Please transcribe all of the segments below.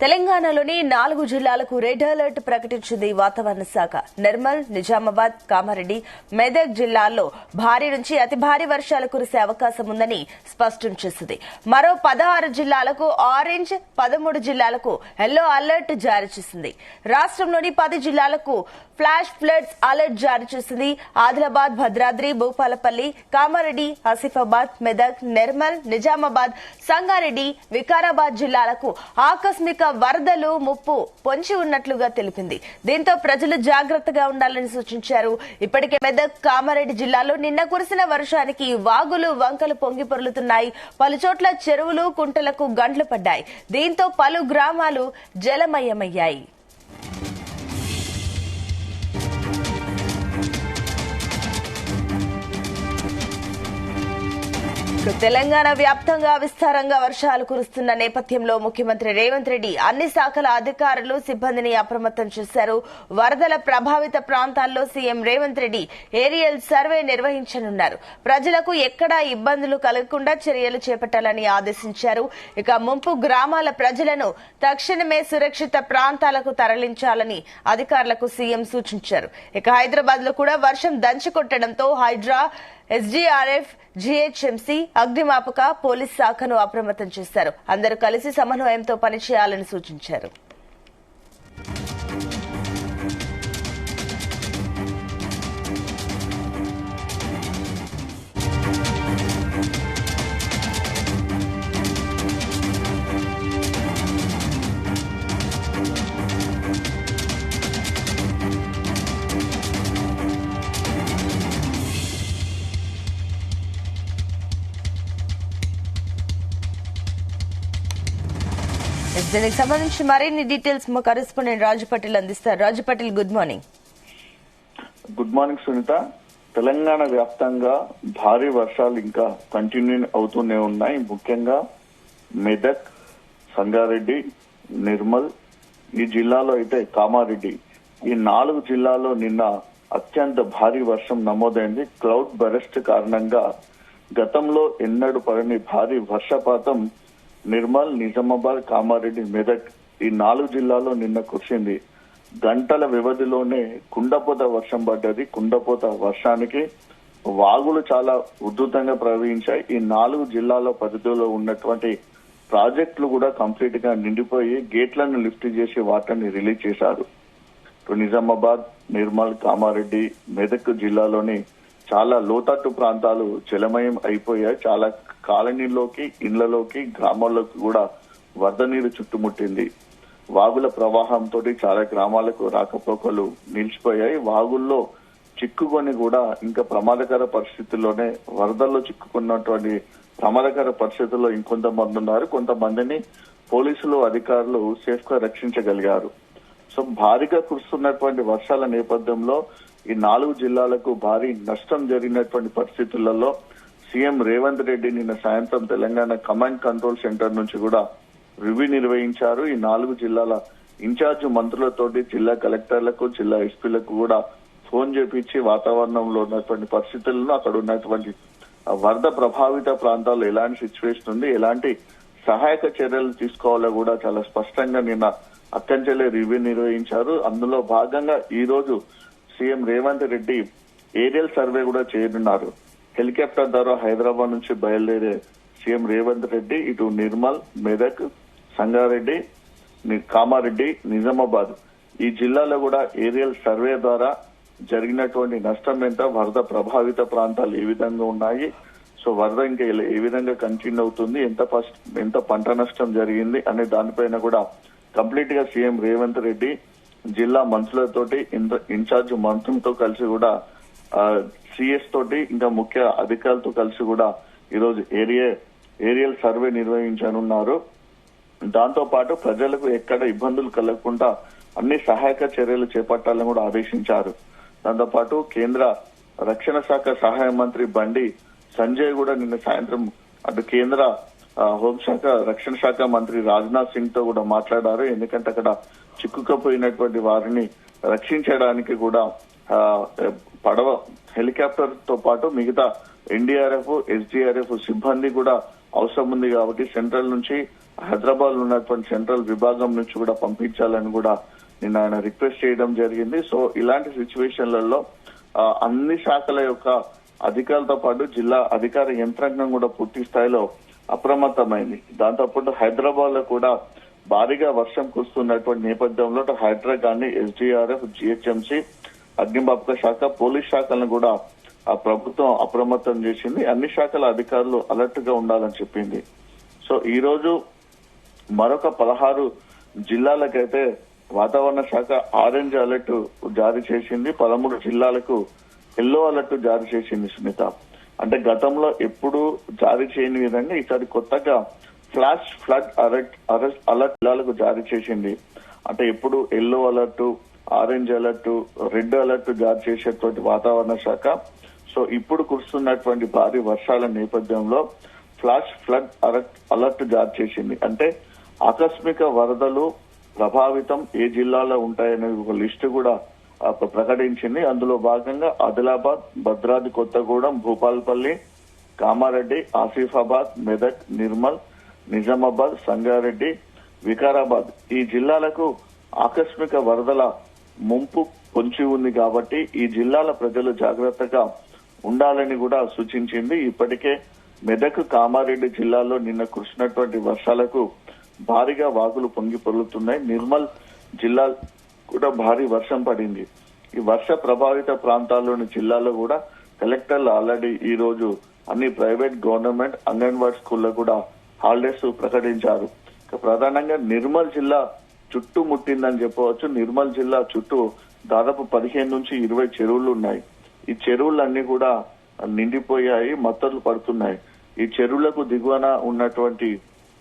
తెలంగాణలోని 4 జిల్లాలకు red alert ప్రకటించింది వాతావరణ శాఖ. నిర్మల్, నిజామాబాద్, కామారెడ్డి, మెదక్ జిల్లాల్లో భారీ నుంచి అతి భారీ వర్షాలు కురిసే అవకాశం ఉందని స్పష్టం చేసింది. మరో 16 జిల్లాలకు ఆరెంజ్, 13 జిల్లాలకు ఎల్లో అలర్ట్ జారీ చేసింది. రాష్ట్రంలోని 10 జిల్లాలకు ఫ్లాష్ ఫ్లడ్స్ అలర్ట్ జారీ చేసింది. ఆదిలాబాద్, భద్రాద్రి, భూపాలపల్లి, కామారెడ్డి, ఆసిఫాబాద్, మెదక్, నిర్మల్, నిజామాబాద్, సంగారెడ్డి, వికారాబాద్ జిల్లాలకు ఆకస్మిక వరదలు ముప్పు పొంచి ఉన్నట్లుగా తెలిపింది. దీంతో ప్రజలు జాగ్రత్తగా ఉండాలని సూచించారు. ఇప్పటికే మెదక్, కామారెడ్డి జిల్లాలో నిన్న కురిసిన వర్షానికి వాగులు, వంకలు పొంగి పొర్లుతున్నాయి. పలుచోట్ల చెరువులు, కుంటలకు గండ్లు పడ్డాయి. దీంతో పలు గ్రామాలు జలమయమయ్యాయి. తెలంగాణ వ్యాప్తంగా విస్తారంగా వర్షాలు కురుస్తున్న నేపథ్యంలో ముఖ్యమంత్రి రేవంత్ రెడ్డి అన్ని శాఖల అధికారులు, సిబ్బందిని అప్రమత్తం చేశారు. వరదల ప్రభావిత ప్రాంతాల్లో CM Revanth Reddy aerial survey నిర్వహించనున్నారు. ప్రజలకు ఎక్కడా ఇబ్బందులు కలగకుండా చర్యలు చేపట్టాలని ఆదేశించారు. ఇక ముంపు గ్రామాల ప్రజలను తక్షణమే సురక్షిత ప్రాంతాలకు తరలించాలని అధికారులకు సీఎం సూచించారు. ఇక హైదరాబాద్ లో కూడా వర్షం దంచుకొట్టడంతో హైడ్రా, ఎస్డీఆర్ఎఫ్, జీహెచ్ఎంసీ, అగ్నిమాపక, పోలీస్ శాఖను అప్రమత్తం చేశారు. అందరూ కలిసి సమన్వయంతో పనిచేయాలని సూచించారు. దీనికి సంబంధించి మరిన్ని డీటెయిల్స్ మా కరెస్పాండెంట్ రాజు పటేల్ అందిస్తారు. Raju Patel, good morning. Good morning Sunitha. Telangana వ్యాప్తంగా భారీ వర్షాలు ఇంకా కంటిన్యూ అవుతూనే ఉన్నాయి. ముఖ్యంగా మెదక్, సంగారెడ్డి, నిర్మల్, ఈ జిల్లాలో అయితే కామారెడ్డి, ఈ 4 జిల్లాల్లో నిన్న అత్యంత భారీ వర్షం నమోదైంది. క్లౌడ్ బరెస్ట్ కారణంగా గతంలో ఎన్నడూ పడని భారీ వర్షపాతం నిర్మల్, నిజామాబాద్, కామారెడ్డి, మెదక్, ఈ 4 జిల్లాల్లో నిన్న కురిసింది. గంటల వ్యవధిలోనే కుండపోత వర్షం పడ్డది. కుండపోత వర్షానికి వాగులు చాలా ఉధృతంగా ప్రవహించాయి. ఈ 4 జిల్లాల పరిధిలో ఉన్నటువంటి ప్రాజెక్టులు కూడా కంప్లీట్ గా నిండిపోయి గేట్లను లిఫ్ట్ చేసి వాటిని రిలీజ్ చేశారు. నిజామాబాద్, నిర్మల్, కామారెడ్డి, మెదక్ జిల్లాలోని చాలా లోతట్టు ప్రాంతాలు జలమయం అయిపోయాయి. చాలా కాలనీలోకి, ఇళ్లలోకి, గ్రామాల్లోకి కూడా వరద నీరు చుట్టుముట్టింది. వాగుల ప్రవాహంతో చాలా గ్రామాలకు రాకపోకలు నిలిచిపోయాయి. వాగుల్లో చిక్కుకొని కూడా ఇంకా ప్రమాదకర పరిస్థితుల్లోనే వరదల్లో చిక్కుకున్నటువంటి ప్రమాదకర పరిస్థితుల్లో ఇంకొంతమంది ఉన్నారు. కొంతమందిని పోలీసులు, అధికారులు సేఫ్ గా రక్షించగలిగారు. సో భారీగా కురుస్తున్నటువంటి వర్షాల నేపథ్యంలో ఈ 4 జిల్లాలకు భారీ నష్టం జరిగినటువంటి పరిస్థితులలో సీఎం రేవంత్ రెడ్డి నిన్న సాయంత్రం తెలంగాణ కమాండ్ కంట్రోల్ సెంటర్ నుంచి కూడా రివ్యూ నిర్వహించారు. ఈ 4 జిల్లాల ఇన్ఛార్జ్ మంత్రులతోటి జిల్లా కలెక్టర్లకు, జిల్లా ఎస్పీలకు కూడా ఫోన్ చేపించి వాతావరణంలో ఉన్నటువంటి పరిస్థితులను, అక్కడ ఉన్నటువంటి వరద ప్రభావిత ప్రాంతాల్లో ఎలాంటి సిచ్యువేషన్ ఉంది, ఎలాంటి సహాయక చర్యలు తీసుకోవాలో కూడా చాలా స్పష్టంగా నిన్న అక్కంచెలే రివ్యూ నిర్వహించారు. అందులో భాగంగా ఈ రోజు CM Revanth Reddy aerial survey కూడా చేయనున్నారు. హెలికాప్టర్ ద్వారా హైదరాబాద్ నుంచి బయలుదేరే సీఎం రేవంత్ రెడ్డి ఇటు నిర్మల్, మెదక్, సంగారెడ్డి, కామారెడ్డి, నిజామాబాద్, ఈ జిల్లాలో కూడా ఏరియల్ సర్వే ద్వారా జరిగినటువంటి నష్టం ఎంత, వరద ప్రభావిత ప్రాంతాలు ఏ విధంగా ఉన్నాయి, సో వరద ఇంకా ఏ విధంగా కంటిన్యూ అవుతుంది, ఎంత పంట నష్టం జరిగింది అనే దానిపైన కూడా కంప్లీట్ గా సీఎం రేవంత్ రెడ్డి జిల్లా మంత్రులతోటి, ఇన్ఛార్జ్ మంత్రులతో కలిసి కూడా సిఎస్ తోటి ఇంకా ముఖ్య అధికారులతో కలిసి కూడా ఈరోజు ఏరియల్ సర్వే నిర్వహించనున్నారు. దాంతో పాటు ప్రజలకు ఎక్కడ ఇబ్బందులు కలగకుండా అన్ని సహాయక చర్యలు చేపట్టాలని కూడా ఆదేశించారు. దాంతో పాటు కేంద్ర రక్షణ శాఖ సహాయ మంత్రి బండి సంజయ్ కూడా నిన్న సాయంత్రం అటు కేంద్ర హోంశాఖ, రక్షణ శాఖ మంత్రి రాజ్నాథ్ సింగ్ తో కూడా మాట్లాడారు. ఎందుకంటే అక్కడ చిక్కుకపోయినటువంటి వారిని రక్షించడానికి కూడా పడవ, హెలికాప్టర్ తో పాటు మిగతా ఎన్డీఆర్ఎఫ్, ఎస్డీఆర్ఎఫ్ సిబ్బంది కూడా అవసరం ఉంది కాబట్టి సెంట్రల్ నుంచి హైదరాబాద్ లో ఉన్నటువంటి సెంట్రల్ విభాగం నుంచి కూడా పంపించాలని కూడా నిన్న ఆయన రిక్వెస్ట్ చేయడం జరిగింది. సో ఇలాంటి సిచ్యువేషన్లలో అన్ని శాఖల యొక్క అధికారులతో పాటు జిల్లా అధికార యంత్రాంగం కూడా పూర్తి స్థాయిలో అప్రమత్తమైంది. దాంతోపాటు హైదరాబాద్ లో కూడా భారీగా వర్షం కురుస్తున్నటువంటి నేపథ్యంలో హైడ్రా కానీ ఎస్డీఆర్ఎఫ్, జిహెచ్ఎంసీ, అగ్నిమాపక శాఖ, పోలీస్ శాఖలను కూడా ఆ ప్రభుత్వం అప్రమత్తం చేసింది. అన్ని శాఖల అధికారులు అలర్ట్ గా ఉండాలని చెప్పింది. సో ఈ రోజు మరొక 16 జిల్లాలకైతే వాతావరణ శాఖ ఆరెంజ్ అలర్ట్ జారీ చేసింది. 13 జిల్లాలకు ఎల్లో అలర్ట్ జారీ చేసింది సునీత. అంటే గతంలో ఎప్పుడు జారీ చేయని విధంగా ఈసారి కొత్తగా ఫ్లాష్ ఫ్లడ్ అలర్ట్ జిల్లాలకు జారీ చేసింది. అంటే ఎప్పుడు yellow alert, orange alert, red alert జారీ చేసేటువంటి వాతావరణ శాఖ సో ఇప్పుడు కురుస్తున్నటువంటి భారీ వర్షాల నేపథ్యంలో ఫ్లాష్ ఫ్లడ్ అలర్ట్ జారీ చేసింది. అంటే ఆకస్మిక వరదలు ప్రభావితం ఏ జిల్లాలో ఉంటాయనే ఒక లిస్టు కూడా ప్రకటించింది. అందులో భాగంగా ఆదిలాబాద్, భద్రాద్రి కొత్తగూడెం, భూపాల్పల్లి, కామారెడ్డి, ఆసిఫాబాద్, మెదక్, నిర్మల్, నిజామాబాద్, సంగారెడ్డి, వికారాబాద్ ఈ జిల్లాలకు ఆకస్మిక వరదల ముంపు పొంచి ఉంది కాబట్టి ఈ జిల్లాల ప్రజలు జాగ్రత్తగా ఉండాలని కూడా సూచించింది. ఇప్పటికే మెదక్, కామారెడ్డి జిల్లాల్లో నిన్న కురిసినటువంటి వర్షాలకు భారీగా వాగులు పొంగి పొర్లుతున్నాయి. నిర్మల్ జిల్లా కూడా భారీ వర్షం పడింది. ఈ వర్ష ప్రభావిత ప్రాంతాల్లోని జిల్లాల్లో కూడా కలెక్టర్లు ఆల్రెడీ ఈ రోజు అన్ని ప్రైవేట్, గవర్నమెంట్ అంగన్వాడీ స్కూల్లో కూడా హాలిడేస్ ప్రకటించారు. ప్రధానంగా నిర్మల్ జిల్లా చుట్టుముట్టిందని చెప్పవచ్చు. నిర్మల్ జిల్లా చుట్టూ దాదాపు 15 నుంచి 20 చెరువులు ఉన్నాయి. ఈ చెరువులన్నీ కూడా నిండిపోయాయి, మత్తలు పడుతున్నాయి. ఈ చెరువులకు దిగువన ఉన్నటువంటి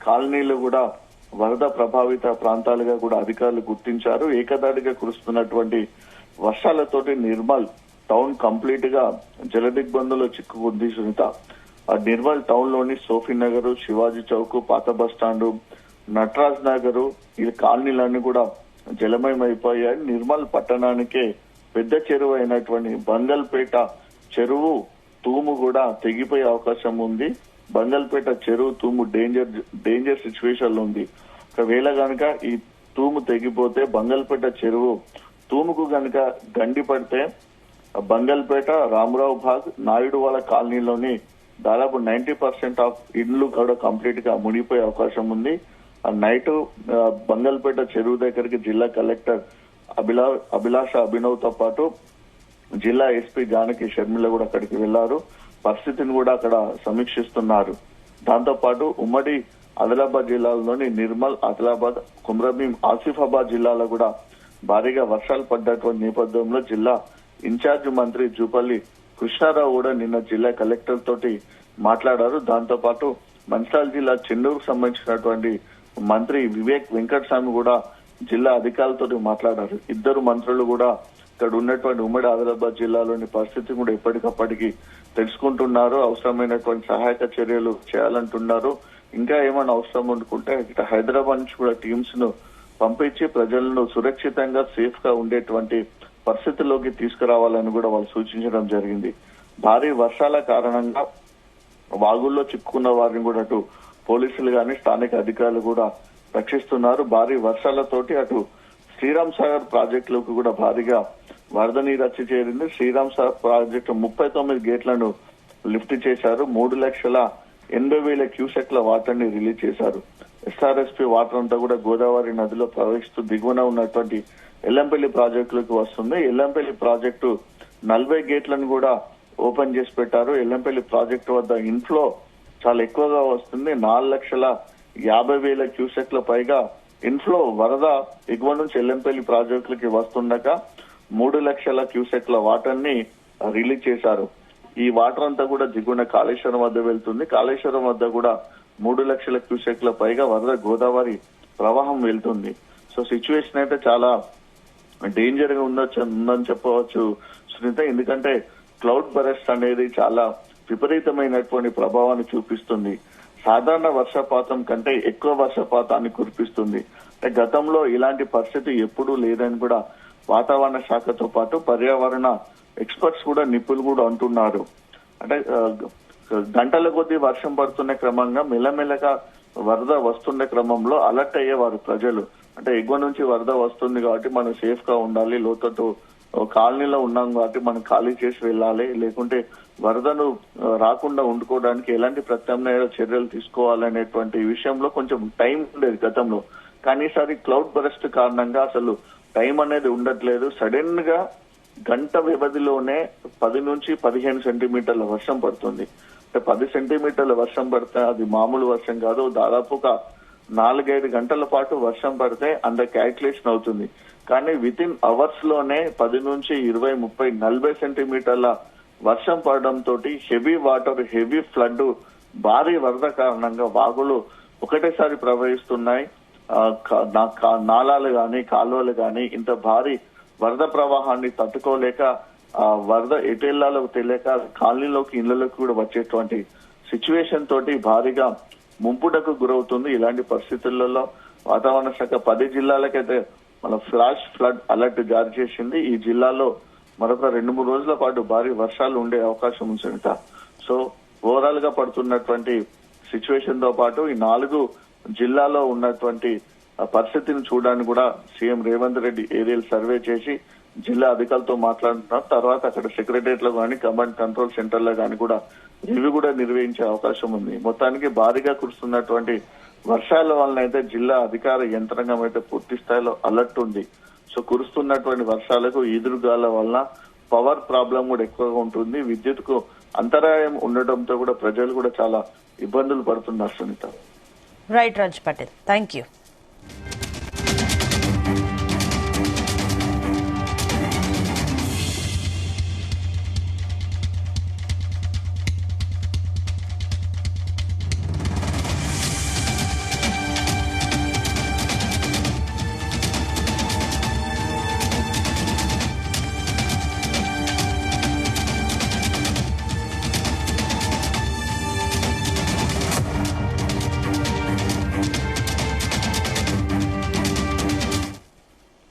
కాలనీలు కూడా వరద ప్రభావిత ప్రాంతాలుగా కూడా అధికారులు గుర్తించారు. ఏకదాటిగా కురుస్తున్నటువంటి వర్షాలతోటి నిర్మల్ టౌన్ కంప్లీట్ గా జలదిగ్బంధంలో చిక్కుకుంది సునీత. ఆ నిర్మల్ టౌన్ లోని సోఫీ నగర్, శివాజీ చౌక్, పాత బస్టాండ్, నటరాజ్ నగర్ ఈ కాలనీలన్నీ కూడా జలమయం అయిపోయాయి. నిర్మల్ పట్టణానికే పెద్ద చెరువు అయినటువంటి బంగల్పేట చెరువు తూము కూడా తెగిపోయే అవకాశం ఉంది. బంగల్పేట చెరువు తూము డేంజర్ సిచ్యువేషన్ లో ఉంది. ఒకవేళ గనక ఈ తూము తెగిపోతే బంగల్పేట చెరువు తూముకు గనక గండి పడితే బంగల్పేట, రామరావు బాగ్, నాయుడు వాళ్ళ కాలనీలోని దాదాపు 90% ఆఫ్ ఇండ్లు కూడా కంప్లీట్ గా మునిగిపోయే అవకాశం ఉంది. నైట్ బంగల్పేట చెరువు దగ్గరికి జిల్లా కలెక్టర్ అభిలాష అభినవ్ తో పాటు జిల్లా ఎస్పీ జానకి షర్మిల కూడా అక్కడికి వెళ్లారు. పరిస్థితిని కూడా అక్కడ సమీక్షిస్తున్నారు. దాంతో పాటు ఉమ్మడి ఆదిలాబాద్ జిల్లాలోని నిర్మల్, ఆదిలాబాద్, కుమ్రభీం, ఆసిఫాబాద్ జిల్లాలో కూడా భారీగా వర్షాలు పడ్డటువంటి నేపథ్యంలో జిల్లా ఇన్ఛార్జ్ మంత్రి జూపల్లి కృష్ణారావు కూడా నిన్న జిల్లా కలెక్టర్ తోటి మాట్లాడారు. దాంతో పాటు మంచిర్యాల జిల్లా చెన్నూరుకు సంబంధించినటువంటి మంత్రి వివేక్ వెంకటస్వామి కూడా జిల్లా అధికారులతో మాట్లాడారు. ఇద్దరు మంత్రులు కూడా ఇక్కడ ఉన్నటువంటి ఉమ్మడి ఆదిలాబాద్ జిల్లాలోని పరిస్థితి కూడా ఎప్పటికప్పటికి తెలుసుకుంటున్నారు. అవసరమైనటువంటి సహాయక చర్యలు చేయాలంటున్నారు. ఇంకా ఏమైనా అవసరం అనుకుంటే ఇక్కడ హైదరాబాద్ నుంచి కూడా టీమ్స్ ను పంపించి ప్రజలను సురక్షితంగా సేఫ్ గా ఉండేటువంటి పరిస్థితుల్లోకి తీసుకురావాలని కూడా వాళ్ళు సూచించడం జరిగింది. భారీ వర్షాల కారణంగా వాగుల్లో చిక్కుకున్న వారిని కూడా అటు పోలీసులు గాని స్థానిక అధికారులు కూడా రక్షిస్తున్నారు. భారీ వర్షాలతోటి అటు శ్రీరామ్ సాగర్ ప్రాజెక్టులకు కూడా భారీగా వరద నీరు వచ్చి చేరింది. శ్రీరామ్ సాగర్ ప్రాజెక్టు 39 గేట్లను లిఫ్ట్ చేశారు. 3,80,000 క్యూసెక్ల వాటర్ ని రిలీజ్ చేశారు. ఎస్ఆర్ఎస్పీ వాటర్ అంతా కూడా గోదావరి నదిలో ప్రవహిస్తూ దిగువన ఉన్నటువంటి ఎల్లంపల్లి ప్రాజెక్టులకు వస్తుంది. ఎల్లంపల్లి ప్రాజెక్టు 40 గేట్లను కూడా ఓపెన్ చేసి పెట్టారు. ఎల్లంపల్లి ప్రాజెక్టు వద్ద ఇన్ఫ్లో చాలా ఎక్కువగా వస్తుంది. 4,50,000 క్యూసెక్ల పైగా ఇన్ఫ్లో వరద ఎగువ నుంచి ఎల్లంపల్లి ప్రాజెక్టులకి వస్తుండగా 3,00,000 క్యూసెక్ల వాటర్ ని రిలీజ్ చేశారు. ఈ వాటర్ అంతా కూడా దిగువన కాళేశ్వరం వద్ద వెళ్తుంది. కాళేశ్వరం వద్ద కూడా 3,00,000 క్యూసెక్ల పైగా వరద గోదావరి ప్రవాహం వెళ్తుంది. సో సిచ్యువేషన్ అయితే చాలా డేంజర్ గా ఉందని చెప్పవచ్చు సునీత. ఎందుకంటే క్లౌడ్ బరెస్ట్ అనేది చాలా విపరీతమైనటువంటి ప్రభావాన్ని చూపిస్తుంది. సాధారణ వర్షపాతం కంటే ఎక్కువ వర్షపాతాన్ని కురిపిస్తుంది. అంటే గతంలో ఇలాంటి పరిస్థితి ఎప్పుడూ లేదని కూడా వాతావరణ శాఖతో పాటు పర్యావరణ ఎక్స్పర్ట్స్ కూడా నిపుణులు కూడా అంటున్నారు. అంటే గంటల కొద్దీ వర్షం పడుతున్న క్రమంగా మెల్లమెల్లగా వరద వస్తున్న క్రమంలో అలర్ట్ అయ్యేవారు ప్రజలు. అంటే ఎగువ నుంచి వరద వస్తుంది కాబట్టి మనం సేఫ్ గా ఉండాలి, లోతట్టు కాలనీలో ఉన్నాం కాబట్టి మనం ఖాళీ చేసి వెళ్ళాలి, లేకుంటే వరదను రాకుండా ఉండుకోవడానికి ఎలాంటి ప్రత్యామ్నాయ చర్యలు తీసుకోవాలనేటువంటి విషయంలో కొంచెం టైం ఉండేది గతంలో. కానీ ఈసారి క్లౌడ్ బరస్ట్ కారణంగా అసలు టైం అనేది ఉండట్లేదు. సడన్ గా గంట వ్యవధిలోనే 10 నుంచి 15 సెంటీమీటర్ల వర్షం పడుతుంది. అంటే 10 సెంటీమీటర్ల వర్షం పడితే అది మామూలు వర్షం కాదు. దాదాపుగా 4-5 గంటల పాటు వర్షం పడితే అంత క్యాల్కులేషన్ అవుతుంది. కానీ విత్ ఇన్ అవర్స్ లోనే 10 నుంచి 20, 30, 40 సెంటీమీటర్ల వర్షం పడడంతో హెవీ వాటర్, హెవీ ఫ్లడ్, భారీ వరద కారణంగా వాగులు ఒకటేసారి ప్రవహిస్తున్నాయి. నాలాలు గాని కాలువలు గాని ఇంత భారీ వరద ప్రవాహాన్ని తట్టుకోలేక వరద ఎటెళ్లాలో తెలియక కాలనీలోకి ఇళ్లలోకి కూడా వచ్చేటువంటి సిచ్యువేషన్ తోటి భారీగా ముంపుటకు గురవుతుంది. ఇలాంటి పరిస్థితులలో వాతావరణ శాఖ 10 జిల్లాలకైతే మన ఫ్లాష్ ఫ్లడ్ అలర్ట్ జారీ చేసింది. ఈ జిల్లాలో మరొక 2-3 రోజుల పాటు భారీ వర్షాలు ఉండే అవకాశం ఉంది సునీత. సో ఓవరాల్ గా పడుతున్నటువంటి సిచ్యువేషన్ తో పాటు ఈ 4 జిల్లాలో ఉన్నటువంటి పరిస్థితిని చూడడానికి కూడా CM Revanth Reddy aerial survey చేసి జిల్లా అధికారులతో మాట్లాడుతున్నారు. తర్వాత అక్కడ సెక్రటరియట్ లో కానీ కమాండ్ కంట్రోల్ సెంటర్ లో కానీ కూడా రివ్యూ కూడా నిర్వహించే అవకాశం ఉంది. మొత్తానికి భారీగా కురుస్తున్నటువంటి వర్షాల వలన అయితే జిల్లా అధికార యంత్రాంగం అయితే పూర్తి స్థాయిలో అలర్ట్ ఉంది. సో కురుస్తున్నటువంటి వర్షాలకు ఈదురుగాల వలన పవర్ ప్రాబ్లం కూడా ఎక్కువగా ఉంటుంది. విద్యుత్ కు అంతరాయం ఉండటంతో కూడా ప్రజలు కూడా చాలా ఇబ్బందులు పడుతున్నారు Sunitha. Right Raj Patel, thank you.